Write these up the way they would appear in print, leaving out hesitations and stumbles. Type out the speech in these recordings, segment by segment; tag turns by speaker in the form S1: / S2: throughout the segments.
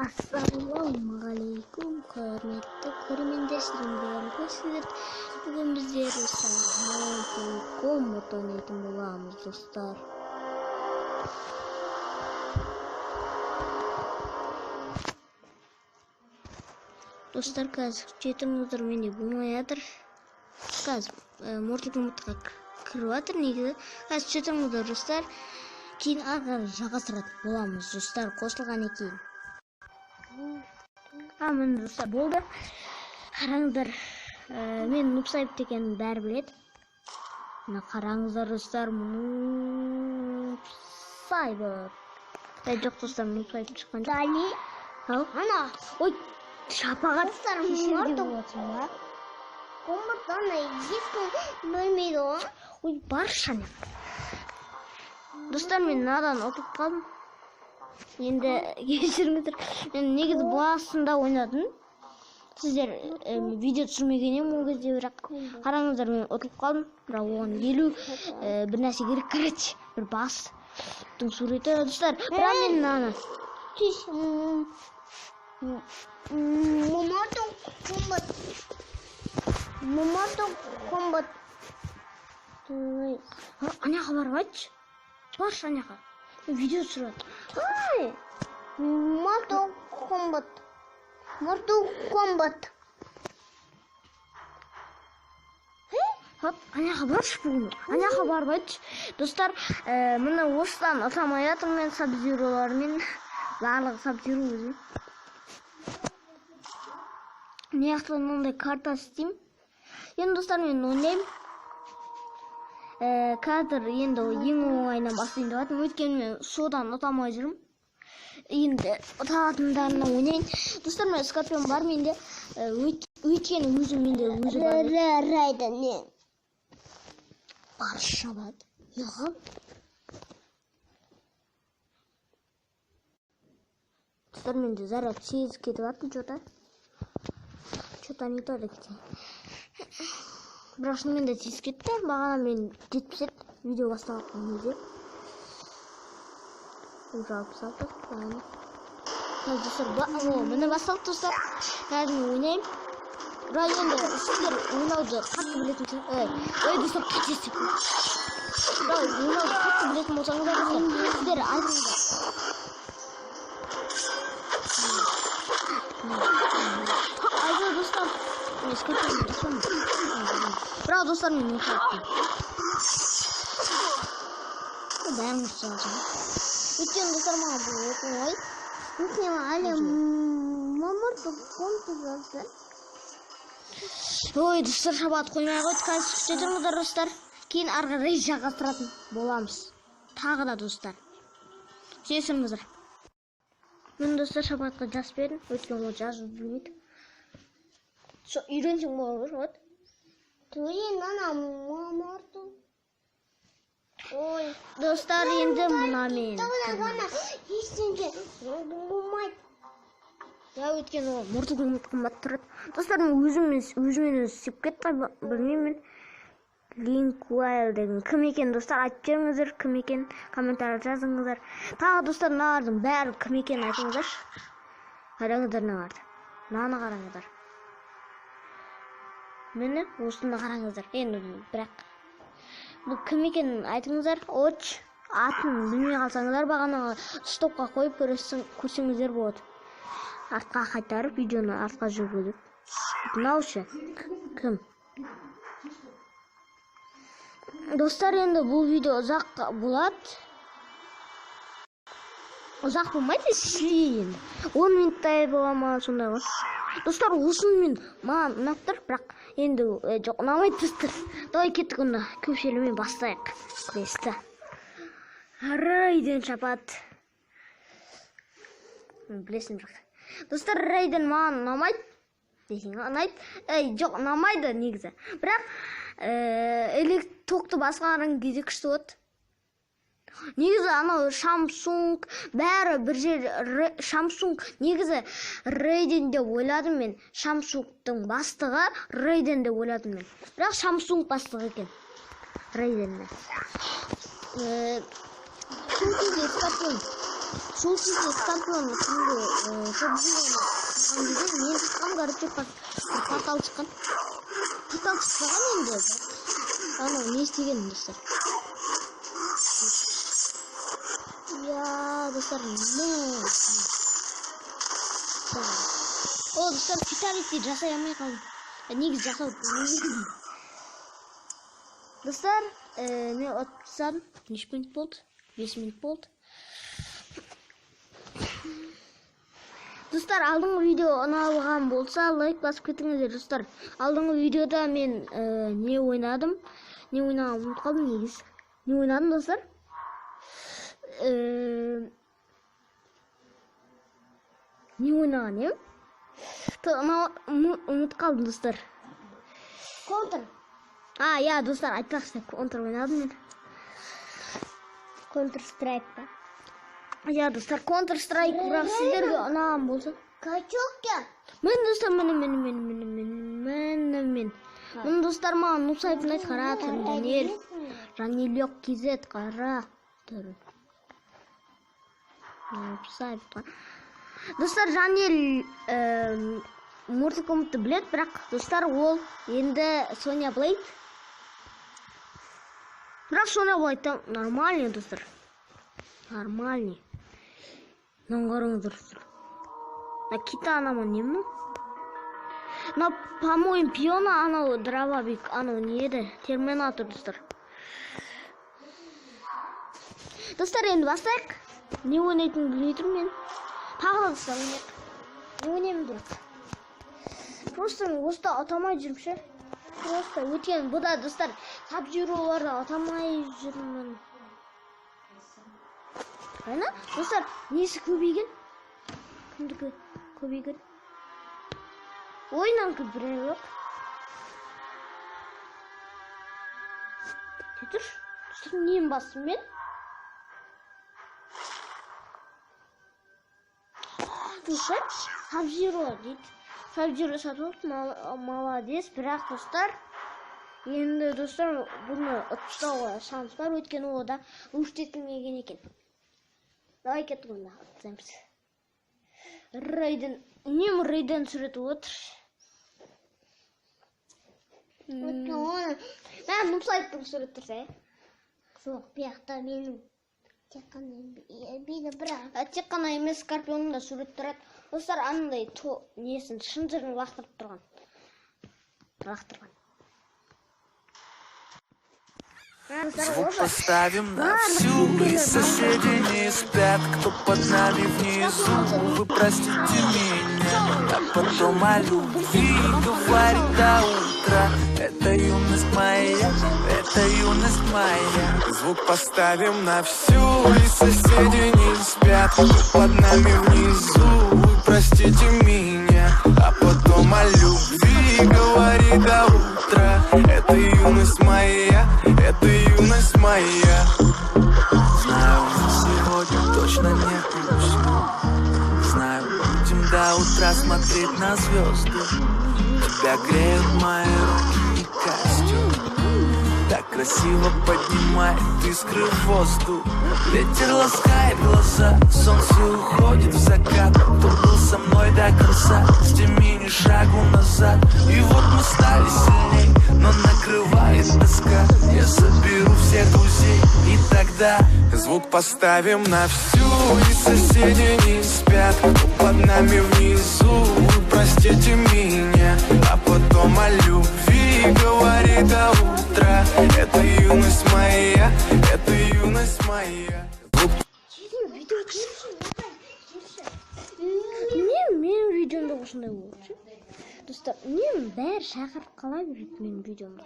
S1: Assalamualaikum hormatly көрермендерім, сіздер бүгін біздер комбат ойнайтын боламыз, достар. Достар, қазір жетіңіздер менде болмай жатыр. Қазір Mortal Kombatқа кіріп жатыр негізі. Қазір жетіңіздер, достар. Кейін ары жалғастыратын боламыз, достар, қосылғаннан кейін. Міне достар, болды. Қараңыздар, мен Нупсайып екенін бәрі біледі. Мына қараңыздар, достар, Нупсайып. Жоқ, достар, Нупсайып шыққан. Дали. Ана, ой, шапағат кешірге болатын ба? Комбат ана ешкім бөлмейді ғой. Ой, бар шане. Достар, мен надан ұтып қалдым. Енді кешіріңіздер, мен негізі басында ойнадым. Сіздер видео түсірмегенем ол кезде, бірақ қараңыздар, мен ұтылып қалдым. Бірақ оған елу бір нәрсе керек, короче, бір бастың суреті, достар. Бірақ мен наны Mortal Kombat. Аняға барып айтшы. Баршы аняға. Видео түсіреді. Mortal Kombat. Аняға баршы бүгін. Аняға барып айтшы. Достар, мұны осыдан атамай жатырмын мен сабзиролармен. Барлығы сабзиру өзім. Не ақтан ондай карта істеймін. Енді достар, мен ойнаймын. Қазір енді ең оңайынан бастайын деп жатырмын. Өйткені мен содан ұтамай жүрмін. Енді ұтатындарына ойнайын. Достар, мен скорпион бар менде. Өйткені өзім менде өзі бар. Райда не? Бар шабады. Неғам? Достар, менде заряд тез кетіп жатыр, что-то не то кеткен. Бірақ шынымен де тез кетті. Бағана мен 70 видео басталған кезде. Жалпы салды. Достар, міне басталды, достар. Қазір мен ойнайым. Бірақ енді сіздер ойнауды қатты білетін шығар. Достар, қателестім. Бірақ ойнауды қатты білетін болсаңыздар, достар, сіздер айтыңыздар. Айда, достар. Мен скорпионды жасамын. Бірақ достар, мен ұтаттым. Бәрін ұтсалжым. Өткен достар, маған бұл оңай. Өткен әлі Mortal Kombat жазды. Ой, достар, шабат қоймай қойды. Қазір күтетіңіздер, достар. Кейін арғы рейс жалғастыратын боламыз. Тағы да, достар. Сүйесіңіздер. Мен достар шабатқа жазып бердім. Өткен ол жазып білмейді. Үйренсең болады, шабат. Түйен ана Mortal. Ой, достар, енді мұна мен. Ештеңке болмайды. Өткен ол Mortal Kombat тұрады. Достар, мен өзімен сеп кетті, білмеймін. Link Wild деген кім екен, достар, айтып жеріңіздер, кім екен, комментария жазыңыздар. Тағы, достар, нағардың бәрі кім екен айтыңыздар. Қараңыздар нағарды. Наны қараңыздар. Мені осында қараңыздар. Енді бірақ бұл кім екенін айтыңыздар. Оч атын білмей қалсаңыздар, бағана стопқа қойып көрсеңіздер болады. Артқа қайтарып, видеоны артқа жүргізіп. Мынау ше кім? Достар, енді бұл видео ұзақ болады. Ұзақ болмайды, сілейін. 10 минуттай бола ма, сондай ғой. Достар, осыны мен маған ұнап тұр, бірақ енді жоқ, ұнамайды, достар. Давай кеттік онда, көпшілімен бастайық. Квесті. Райден шапат. Білесің бірақ. Достар, райден маған ұнамайды. Десең, ұнайды. Жоқ, ұнамайды негізі. Бірақ тоқты басқарың кезде күшті болады. Негізі анау Samsung бәрі бір жер Samsung негізі Raiden деп ойладым мен. Samsungтың бастығы Raiden деп ойладым мен. Бірақ Samsung бастығы екен. Raiden'ді. Скорпион. сол кезде скорпион кімге мен шыққан короче портал шыққан енді анау не істеген достар. Я достар о достар фиталити жасай алмай қалдым. Негізі жасау достар, мен отсам неше минут болды? 5 минут болды. Достар, алдыңғы видео ұнаған болса лайк басып кетіңіздер достар. Алдыңғы видеода мен не ойнадым? Не ойнағанымды ұмытып қалдым негізі. Не ойнадым достар? Не ойнаған ем? Ұмытып қалдым достар. Контр. Я достар, айтпақшы, контр ойнадым мен. Контр страйк па. Я достар, контр страйк бірақ сіздерге ұнаған болса. Качокка. Мен достар, мен достар маған ну сайпын айт қара тұрым. Жанелек кезет қара тұрым. Сайпқа. Достар, Жанел Mortal Kombat'ты білет, бірақ достар ол енді Соня Блейд. Бірақ Соня Блейдтан нормальный достар. Нормальный. Наңғарыңыз достар. Китана ма немнің? По-моему, пиона анау дровавик, анау не еді? Терминатор достар. Достар, енді бастайық. Не ойнайтынын білмей тұрмын мен. Тағы да достар ойнайық. Не ойнаймын деп. Просто осыда атамай жүрмін ше. Просто өткен бұда достар Sub-Zero'ларды атамай жүрмін. Қайна? Достар, несі көбейген? Кімдікі көбейген? Ойнан көбірек. Кетір. Достар, нем бастым мен? Достар, Sub-Zero дейді. Sub-Zero сатып молодец, бірақ достар, енді достар бұны ұтыстауға шанс бар, өйткені ода ұштетілмеген екен. Давай кеттік онда ұтсаймыз. Рейден, нем Рейден сүреті отыр. Мен Нупсайттың сүреті тұрса, жоқ, бияқта менің тек қана емес Скорпионның да сурет тұрады. Достар, анандай несін шынжырын лақтырып тұрған.
S2: Звук поставим на всю, и соседи не спят, кто под нами внизу. Вы простите меня, а потом о любви говорит до утра. Это юность моя, это юность моя. Звук поставим на всю, и соседи не спят, кто под нами внизу. Вы простите меня, а потом о любви говорит до утра. Это юность моя, это юность моя. Знаю, сегодня точно нет усну. Знаю, будем до утра смотреть на звезды. Тебя греют мои руки и костюм. Так красиво поднимает искры в воздух. Ветер ласкает глаза, солнце уходит в закат. Кто был со мной до конца, с теми ни шагу назад. И вот мы стали сильней, но накрывает тоска. Я соберу всех друзей, и тогда звук поставим на всю, и соседи не спят, кто под нами внизу. Вы простите меня, а потом о любви говорит до утра. Это юность моя, это юность моя.
S1: Менің видеомда осындай болды. Достар, мен бәрі шақырып қала береді менің видеомда.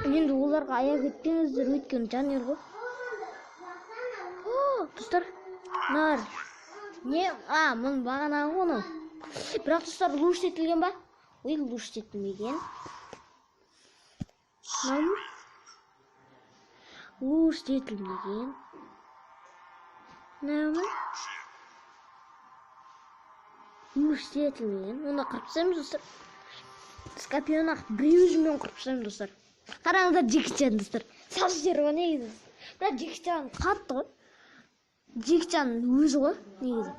S1: Енді оларға аяқ етпеңіздер, өйткен жанер ғой. Достар, нар. Не? Мұның бағанағы оны. Бірақ достар, луш етілген ба? Ой, луш етілмеген. Луш етілмеген. Нәумін? Луш етілмеген. Оны қырпсаймыз, достар. Скорпион ақ біреу жүмен қырпсаймыз, достар. Қараңыздар, Джеки Чан, достар. Sub-Zero не еді. Бірақ Джеки Чан қатты ғой. Джекчан өзі ғой негізі.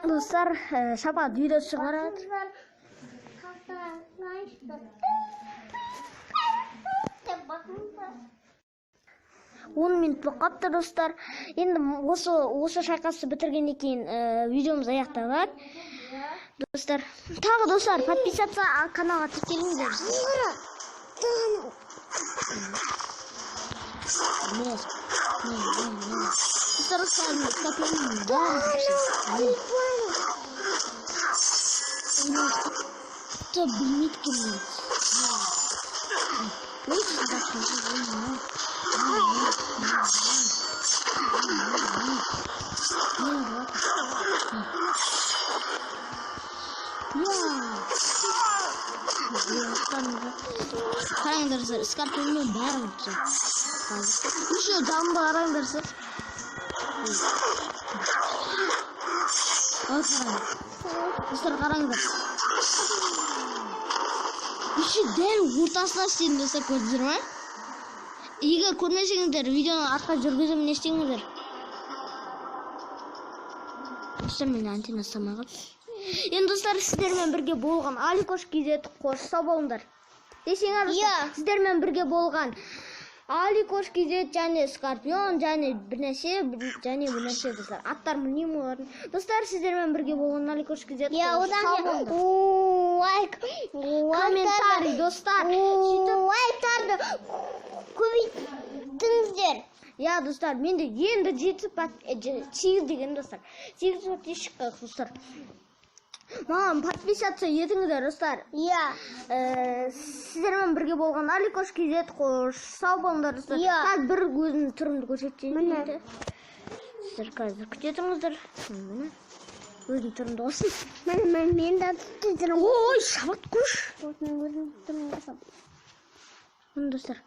S1: Достар, шапат видео шығарады. 10 минут болып қапты достар. Енді осы шайқасты бітіргеннен кейін видеомыз аяқталады. Достар, тағы достар, подписаться каналға тіркеліңіздер. Қараңдарсыздар, скарпенмен бәрін ұтты. Еще дамбы қараңдарсыз. Достар қараңдар. Еще дәл ортасына істедім достар, көрдіңіздер ме? Егер көрмесеңіздер, видеоны артқа жүргізіп не істеңіздер. Достар, мен антенна ұстамай қалды. Енді достар, сіздермен бірге болған Аликош KZ қош сау болыңдар. Десеңіз, сіздермен бірге болған Аликош KZ және Скорпион және бірнәрсе достар. Аттар білмеймін олардың. Достар, сіздермен бірге болған Аликош KZ қош сау болыңдар. Комментарий достар. Лайктарды көбейтіңіздер. Я достар, менде енді 8 деген достар. 8 подписчикқа достар. Маған подписаться етіңіздер достар. Сіздермен бірге болған Аликош KZ қош сау болыңдар достар. Қазір бір өзінің түрімді көрсетейін. Сіздер қазір күтетіңіздер. Өзінің түрімді olsun. Мен де түтірім. Ой, шабат күш. Өзінің түрімді жасап. Мен достар.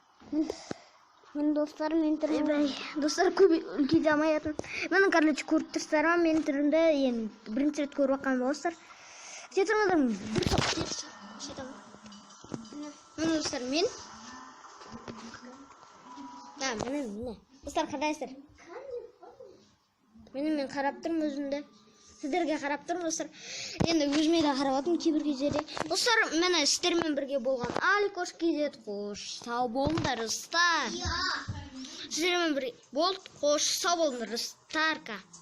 S1: Мен достар, мен түрімді. Достар көп үлкейте алмайатын. Менің короче көріп тұрсыздар ма, менің түрімді бірінші рет көріп жатқан боласыздар. Жетіңіздер, бір топ жетіңіздер. Мен достар, мен. Мені. Достар, қарайсыздар. Мен қарап тұрмын өзімді. Сіздерге қарап тұрмын достар. Енді өзіме де қарап жатырмын кейбір кездерде. Достар, мені сіздермен бірге болған Аликош KZ қош сау болыңдар достар. Сіздермен бірге болды, қош сау болыңдар достар.